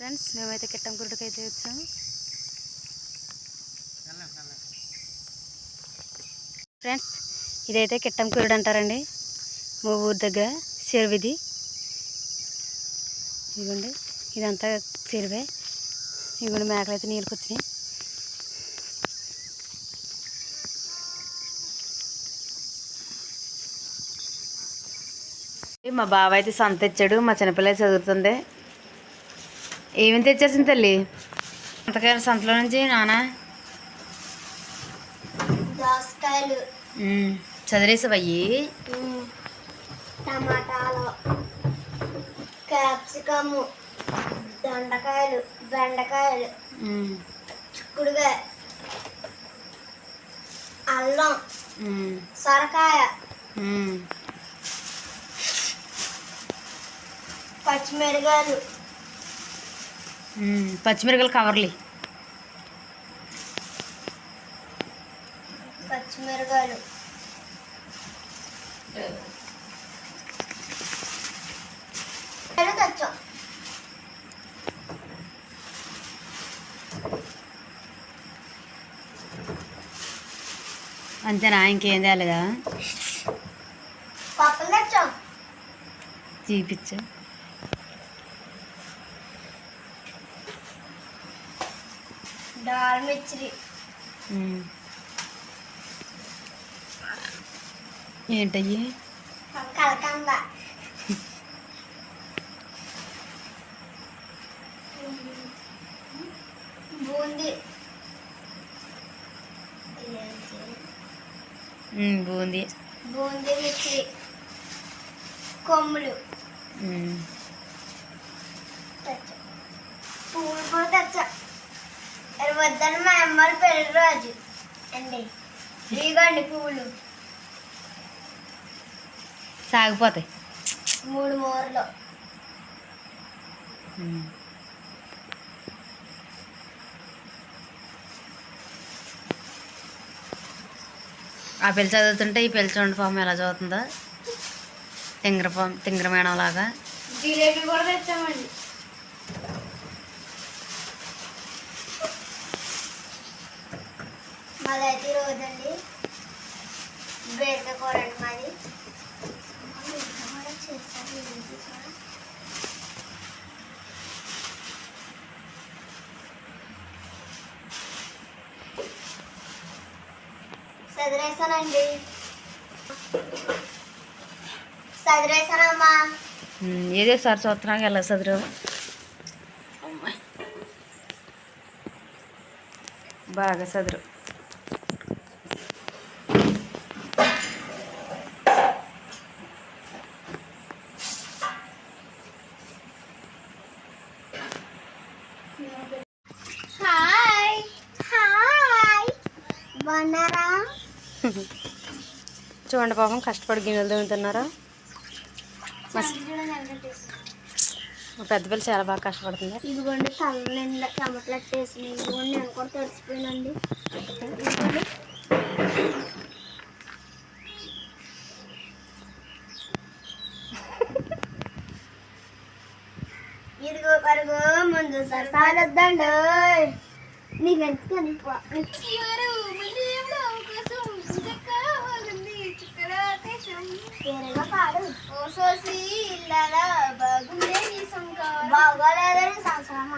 Friends మేమైతే కిట్టంకురుడికి అయితే వచ్చాము. ఫ్రెండ్స్ ఇదైతే కిట్టంకురుడు అంటారండి, మా ఊరి దగ్గర చెరువు ఇది. ఇదిగోండి ఇదంతా చెరువే. ఇదిగోండి మేకలు అయితే నీళ్ళకి వచ్చినాయి. మా బావ అయితే సంత తెచ్చాడు, మా చిన్నపిల్ల చదువుతుంది. ఏమేమి తెచ్చేసింది తల్లి అంతకాయలు సంతలో నుంచి? నాన్న దోసకాయలు చదివేసావయ్యి, టమాటాలు, క్యాప్సికము, దొండకాయలు, బెండకాయలు, చిక్కుడుకాయ, అల్లం, సొరకాయ, పచ్చిమిరకాయలు, పచ్చిమిరకాయలు కవర్లు, పచ్చిమిరకాయలు, తెచ్చాం. అంతేనా? ఇంకేం తేలేదా? పప్పులు తెచ్చాం. చూపించు. దాల్ మిర్చి, ఏంటయ్యి? కలకంద, బూందీ, బూందీ, బూందీ మిర్చి, కొమ్ములు తెచ్చా. పువ్వులు కూడా తెచ్చా. వద్దని మా అమ్మలు పెళ్లి రోజు అండి. ఇదిగోండి పువ్వులు, సాగిపోతాయి 3 మూరలు. ఆ పిల్ల చదువుతుంటే ఈ పిల్ల చూడండి పాపం ఎలా చదువుతుందో, తింగర మేడం లాగా. జిలేబీ కూడా తెచ్చామండి. మాది అయితే ఈరోజు అండి బీరకాయ కూర అండి. మాది చదివేసానండి, చదివేసానమ్మా. ఏదే సార్ చూస్తున్నాక ఎలా చదువు బాగా చదువు. హాయ్ హాయ్ బాగున్నారా? చూడండి పాపం కష్టపడి గిన్నెలు తింటున్నారా. మా పెద్ద పిల్ల చాలా బాగా కష్టపడుతుంది. ఇదిగోండి తల నిండా టమాటాలు వేసి, ఇదిగోండి నేను కూడా తడిసిపోయానండి. ఇదిగో పరుగు ముందు సరసాలొద్దండి. నీకెందుకని పాడు. బాగోలేదని సంవత్సరం